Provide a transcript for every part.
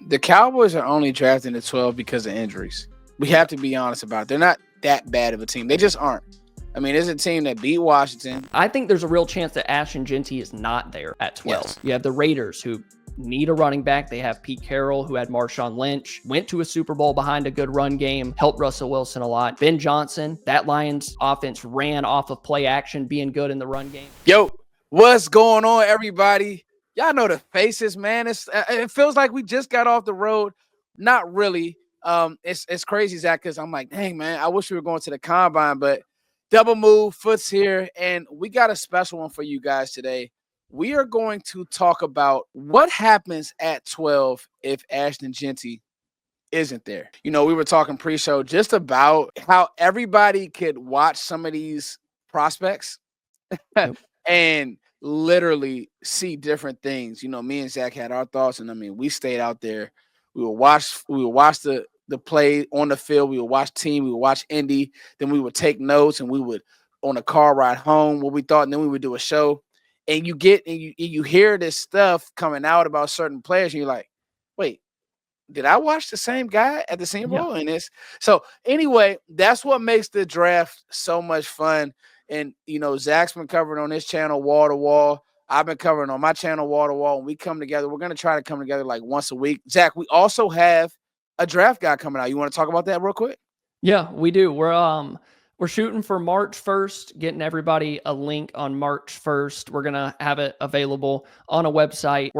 The Cowboys are only drafting at 12 because of injuries. We have to be honest about it. They're not that bad of a team. They just aren't. I mean, it's a team that beat Washington. I think there's a real chance that Ashton Jeanty is not there at 12. Yes. You have the Raiders, who need a running back. They have Pete Carroll, who had Marshawn Lynch, went to a Super Bowl behind a good run game, helped Russell Wilson a lot. Ben Johnson, that Lions offense ran off of play action, being good in the run game. Yo, what's going on, everybody? Y'all know the faces, man. It feels like we just got off the road. Not really. It's crazy, Zach, because I'm like, dang, man, I wish we were going to the combine, but double move, Foot's here, and we got a special one for you guys today. We are going to talk about what happens at 12 if Ashton Jeanty isn't there. You know, we were talking pre-show just about how everybody could watch some of these prospects and literally see different things. You know, me and Zach had our thoughts, and I mean, we stayed out there. We would watch the play on the field. We would watch team. We would watch Indy. Then we would take notes, and we would on a car ride home what we thought, and then we would do a show. And you hear this stuff coming out about certain players, and you're like, wait, did I watch the same guy at the Senior Bowl? And it's so anyway, that's what makes the draft so much fun. And you know, Zach's been covering on his channel wall to wall. I've been covering on my channel wall to wall. When we come together, we're gonna try to come together like once a week. Zach, we also have a draft guy coming out. You want to talk about that real quick? Yeah, we do. We're shooting for March 1st, getting everybody a link on March 1st. We're going to have it available on a website.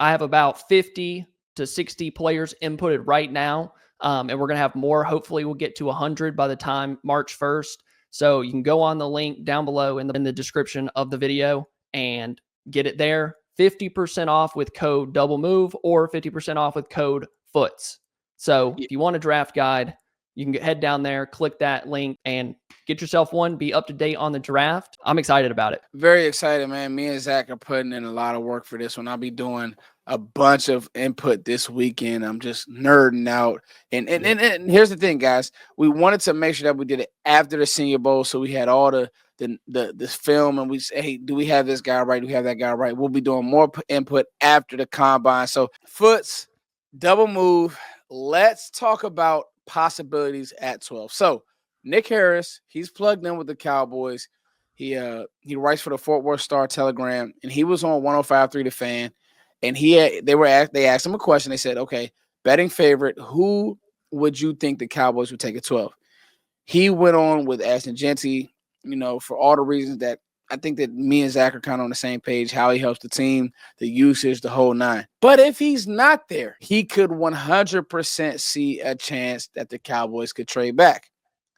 I have about 50 to 60 players inputted right now, and we're going to have more. Hopefully, we'll get to 100 by the time March 1st. So you can go on the link down below in the description of the video and get it there. 50% off with code double move or 50% off with code foots. So if you want a draft guide, you can head down there, click that link, and get yourself one. Be up to date on the draft. I'm excited about it. Very excited, man. Me and Zach are putting in a lot of work for this one. I'll be doing a bunch of input this weekend. I'm just nerding out. And here's the thing, guys. We wanted to make sure that we did it after the Senior Bowl, so we had all the film, and we say, hey, do we have this guy right? Do we have that guy right? We'll be doing more input after the combine. So, Foots, double move. Let's talk about possibilities at 12. So Nick Harris, he's plugged in with the Cowboys. He writes for the Fort Worth Star-Telegram, and he was on 105.3 The Fan. And they asked him a question. They said, okay, betting favorite, who would you think the Cowboys would take at 12? He went on with Ashton Jeanty, you know, for all the reasons that I think that me and Zach are kind of on the same page, how he helps the team, the usage, the whole nine. But if he's not there, he could 100% see a chance that the Cowboys could trade back.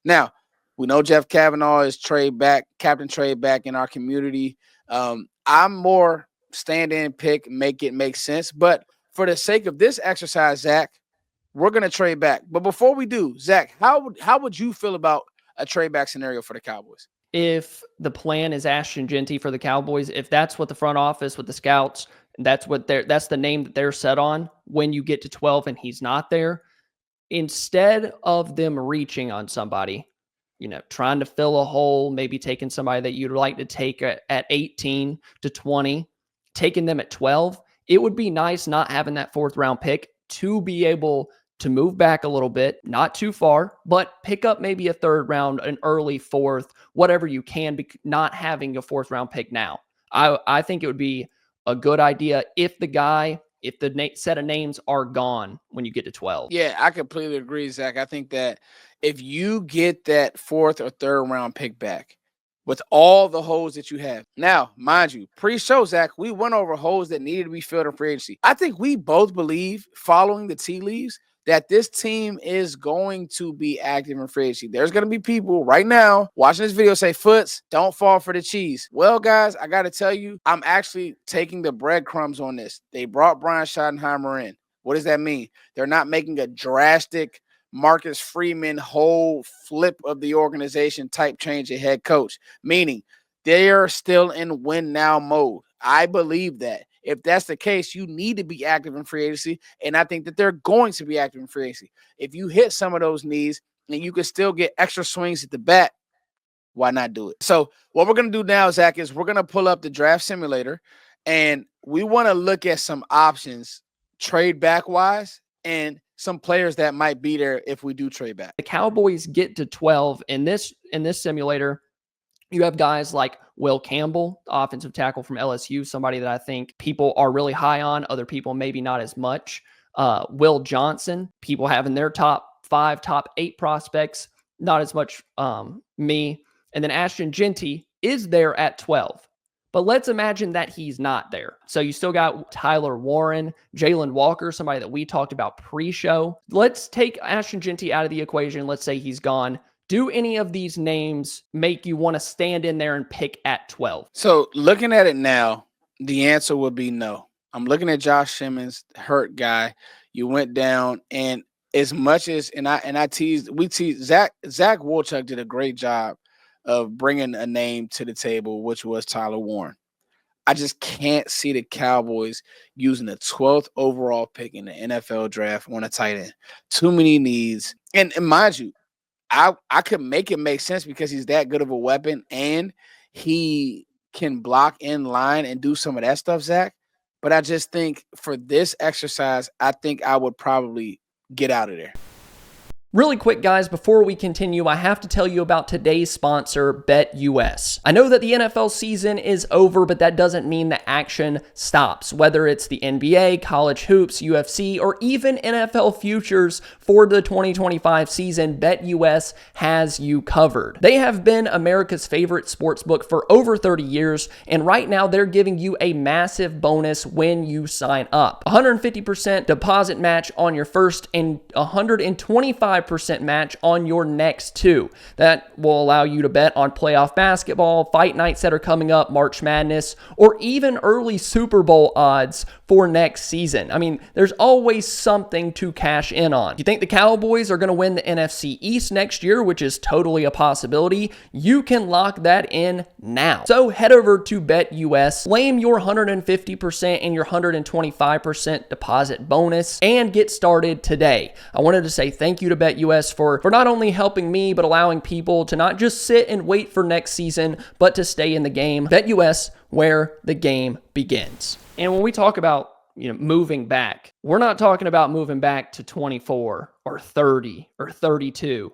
Now, we know Jeff Kavanaugh is captain trade back in our community. I'm more stand-in pick, make it make sense. But for the sake of this exercise, Zach, we're going to trade back. But before we do, Zach, how would you feel about a trade back scenario for the Cowboys? If the plan is Ashton Jeanty for the Cowboys, if that's what the front office with the scouts, that's the name that they're set on when you get to 12 and he's not there, instead of them reaching on somebody, you know, trying to fill a hole, maybe taking somebody that you'd like to take at 18 to 20, taking them at 12, it would be nice not having that fourth round pick to be able to move back a little bit, not too far, but pick up maybe a third round, an early fourth, whatever you can, not having a fourth round pick now. I think it would be a good idea if the set of names are gone when you get to 12. Yeah, I completely agree, Zach. I think that if you get that fourth or third round pick back with all the holes that you have. Now, mind you, pre-show, Zach, we went over holes that needed to be filled in free agency. I think we both believe, following the tea leaves, that this team is going to be active in free agency. There's going to be people right now watching this video say, Foots, don't fall for the cheese. Well, guys, I got to tell you, I'm actually taking the breadcrumbs on this. They brought Brian Schottenheimer in. What does that mean? They're not making a drastic Marcus Freeman whole flip of the organization type change at head coach, meaning they are still in win now mode. I believe that. If that's the case, you need to be active in free agency, and I think that they're going to be active in free agency. If you hit some of those needs and you can still get extra swings at the bat, why not do it? So what we're going to do now, Zach, is we're going to pull up the draft simulator, and we want to look at some options trade back wise, and some players that might be there if we do trade back. The Cowboys get to 12 in this simulator. You have guys like Will Campbell, offensive tackle from LSU, somebody that I think people are really high on, other people maybe not as much. Will Johnson, people having their top 5, top 8 prospects, not as much me. And then Ashton Jeanty is there at 12. But let's imagine that he's not there. So you still got Tyler Warren, Jalen Walker, somebody that we talked about pre-show. Let's take Ashton Jeanty out of the equation. Let's say he's gone. Do any of these names make you want to stand in there and pick at 12? So looking at it now, the answer would be no. I'm looking at Josh Simmons, hurt guy. You went down, and as much as we teased Zach Wolchuk did a great job of bringing a name to the table, which was Tyler Warren. I just can't see the Cowboys using the 12th overall pick in the NFL draft on a tight end. Too many needs, and mind you, I could make it make sense because he's that good of a weapon and he can block in line and do some of that stuff, Zach. But I just think for this exercise, I think I would probably get out of there. Really quick, guys, before we continue, I have to tell you about today's sponsor, BetUS. I know that the NFL season is over, but that doesn't mean the action stops. Whether it's the NBA, college hoops, UFC, or even NFL futures for the 2025 season, BetUS has you covered. They have been America's favorite sportsbook for over 30 years, and right now they're giving you a massive bonus when you sign up. 150% deposit match on your first and 125% match on your next 2. That will allow you to bet on playoff basketball, fight nights that are coming up, March Madness, or even early Super Bowl odds for next season. I mean, there's always something to cash in on. You think the Cowboys are going to win the NFC East next year, which is totally a possibility? You can lock that in now. So head over to BetUS, claim your 150% and your 125% deposit bonus, and get started today. I wanted to say thank you to BetUS for not only helping me, but allowing people to not just sit and wait for next season, but to stay in the game. BetUS, where the game begins. And when we talk about, moving back, we're not talking about moving back to 24 or 30 or 32.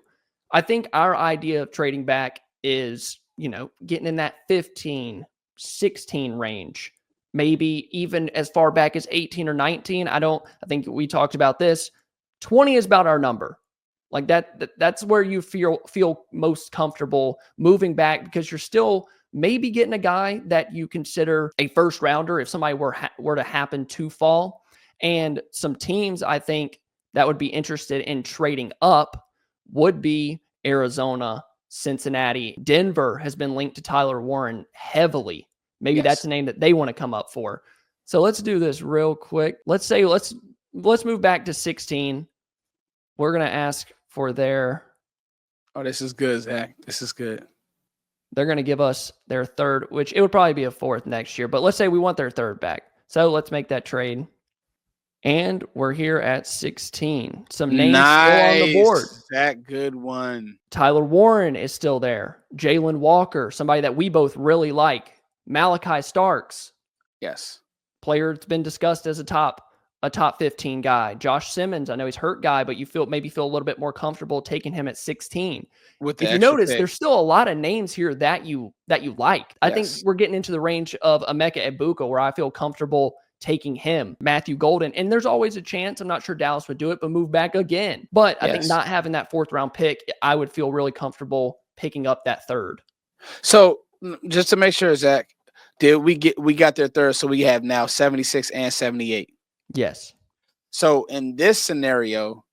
I think our idea of trading back is, getting in that 15, 16 range, maybe even as far back as 18 or 19. I think we talked about this. 20 is about our number. Like that's where you feel most comfortable moving back, because you're still maybe getting a guy that you consider a first rounder if somebody were to happen to fall. And some teams I think that would be interested in trading up would be Arizona, Cincinnati. Denver has been linked to Tyler Warren heavily. Maybe that's a name that they want to come up for. So let's do this real quick. Let's move back to 16. We're going to ask for their... Oh, this is good, Zach. This is good. They're going to give us their third, which it would probably be a 4th next year. But let's say we want their 3rd back. So let's make that trade. And we're here at 16. Some names still on the board. That good one. Tyler Warren is still there. Jalen Walker, somebody that we both really like. Malachi Starks. Yes. Player that's been discussed as a top 15 guy. Josh Simmons, I know he's hurt guy, but you maybe feel a little bit more comfortable taking him at 16. If you notice, there's still a lot of names here that you like. I think we're getting into the range of Emeka Egbuka, where I feel comfortable taking him. Matthew Golden, and there's always a chance, I'm not sure Dallas would do it, but move back again. But I think not having that 4th round pick, I would feel really comfortable picking up that 3rd. So just to make sure, Zach, we got their 3rd, so we have now 76 and 78. Yes. So in this scenario,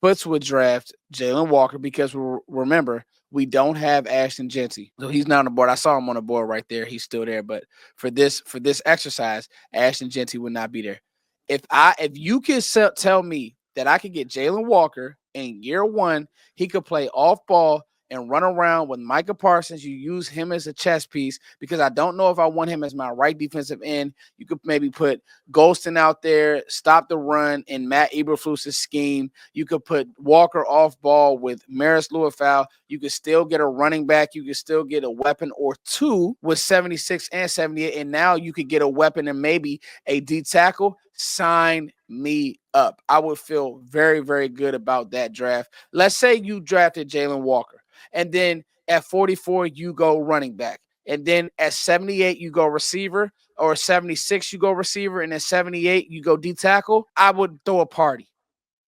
Foots would draft Jalen Walker because remember, we don't have Ashton Jeanty. So he's not on the board. I saw him on the board right there. He's still there. But for this exercise, Ashton Jeanty would not be there. If you can tell me that I could get Jalen Walker in year 1, he could play off ball and run around with Micah Parsons. You use him as a chess piece, because I don't know if I want him as my right defensive end. You could maybe put Golston out there, stop the run in Matt Eberflus's scheme. You could put Walker off ball with Maris Luafau. You could still get a running back. You could still get a weapon or 2 with 76 and 78. And now you could get a weapon and maybe a D tackle. sign me up. I would feel very, very good about that draft. Let's say you drafted Jalen Walker, and then at 44, you go running back. And then at 78, you go receiver, or 76, you go receiver, and at 78, you go D tackle. I would throw a party.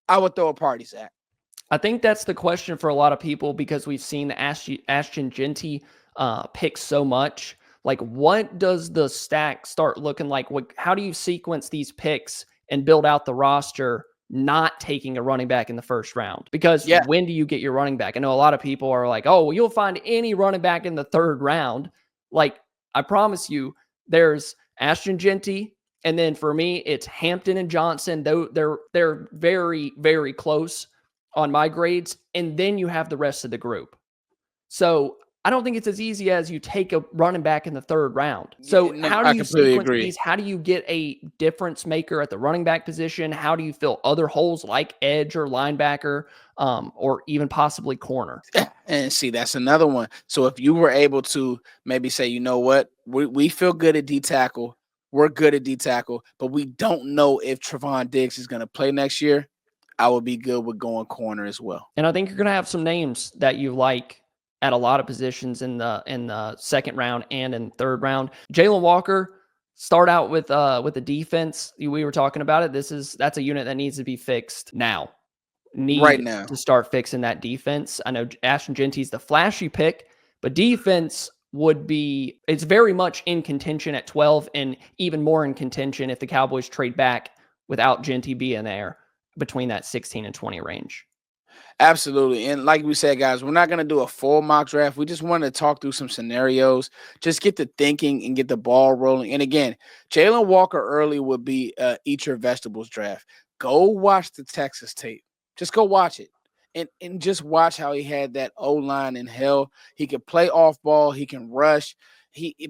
I would throw a party, Zach. I think that's the question for a lot of people because we've seen Ashton Jeanty pick so much. Like, what does the stack start looking like? How do you sequence these picks and build out the roster not taking a running back in the first round? Because when do you get your running back? I know a lot of people are like, oh, well, you'll find any running back in the third round. Like, I promise you, there's Ashton Jeanty, and then for me, it's Hampton and Johnson. Though they're very, very close on my grades, and then you have the rest of the group. So I don't think it's as easy as you take a running back in the third round. So how do you sequence these? How do you get a difference maker at the running back position? How do you fill other holes like edge or linebacker, or even possibly corner? And see, that's another one. So if you were able to maybe say, you know what, we feel good at D tackle. We're good at D tackle, but we don't know if Trevon Diggs is going to play next year. I would be good with going corner as well. And I think you're going to have some names that you like at a lot of positions in the second round and in third round. Jalen Walker, start out with the defense. We were talking about it. That's a unit that needs to be fixed now. Right now To start fixing that defense. I know Ashton Jeanty's the flashy pick, but defense it's very much in contention at 12, and even more in contention if the Cowboys trade back without Jeanty being there between that 16 and 20 range. Absolutely. And like we said, guys, we're not going to do a full mock draft. We just wanted to talk through some scenarios, just get the thinking and get the ball rolling. And again, Jalen Walker early would be eat your vegetables draft. Go watch the Texas tape. Just go watch it. And just watch how he had that O-line in hell. He can play off ball. He can rush.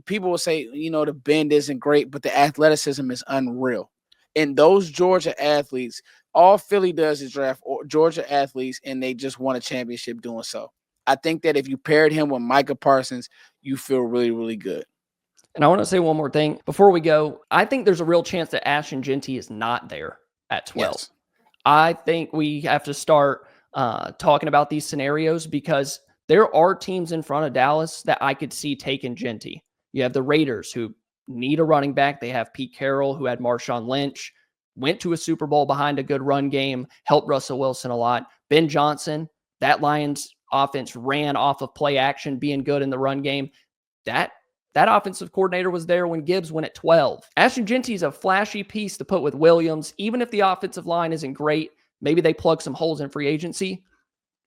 People will say, the bend isn't great, but the athleticism is unreal. And those Georgia athletes, all Philly does is draft Georgia athletes, and they just won a championship doing so. I think that if you paired him with Micah Parsons, you feel really, really good. And I want to say one more thing before we go. I think there's a real chance that Ashton Jeanty is not there at 12. Yes. I think we have to start talking about these scenarios because there are teams in front of Dallas that I could see taking Jeanty. You have the Raiders, who need a running back. They have Pete Carroll, who had Marshawn Lynch, went to a Super Bowl behind a good run game, helped Russell Wilson a lot. Ben Johnson, that Lions offense ran off of play action, being good in the run game. That offensive coordinator was there when Gibbs went at 12. Ashton Jeanty is a flashy piece to put with Williams. Even if the offensive line isn't great, maybe they plug some holes in free agency,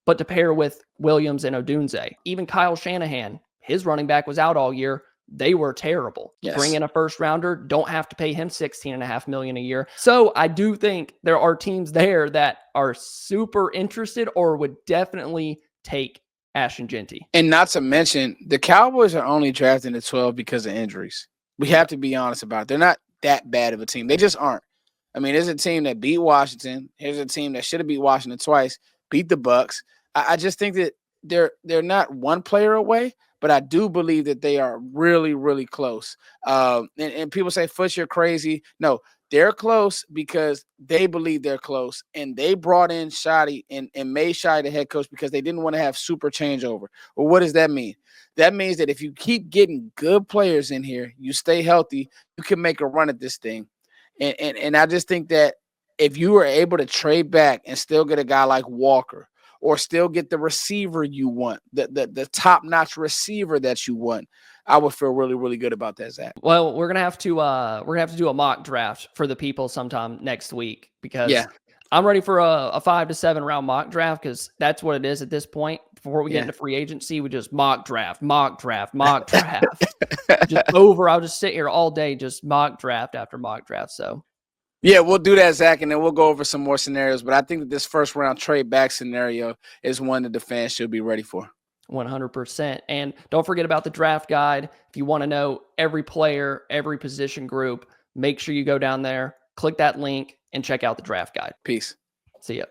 but to pair with Williams and Odunze. Even Kyle Shanahan, his running back was out all year. They were terrible. Yes. Bring in a first rounder, don't have to pay him $16.5 million a year. So I do think there are teams there that are super interested or would definitely take Ashton Jeanty. And not to mention, the Cowboys are only drafting at 12 because of injuries. We have to be honest about it. They're not that bad of a team. They just aren't. I mean, there's a team that beat Washington. Here's a team that should have beat Washington twice, beat the Bucks. I just think that they're not one player away, but I do believe that they are really, really close. And people say, Foots, you're crazy. No, they're close because they believe they're close. And they brought in Shotty and made Shotty the head coach because they didn't want to have super changeover. Well, what does that mean? That means that if you keep getting good players in here, you stay healthy, you can make a run at this thing. And I just think that if you were able to trade back and still get a guy like Walker, or still get the receiver you want, the top-notch receiver that you want, I would feel really, really good about that, Zach. Well, we're gonna have to do a mock draft for the people sometime next week because I'm ready for a 5 to 7 round mock draft because that's what it is at this point. Before we get into free agency, we just mock draft. Just over. I'll just sit here all day, just mock draft after mock draft. So. Yeah, we'll do that, Zach, and then we'll go over some more scenarios. But I think that this first round trade back scenario is one that the fans should be ready for. 100%. And don't forget about the draft guide. If you want to know every player, every position group, make sure you go down there, click that link, and check out the draft guide. Peace. See ya.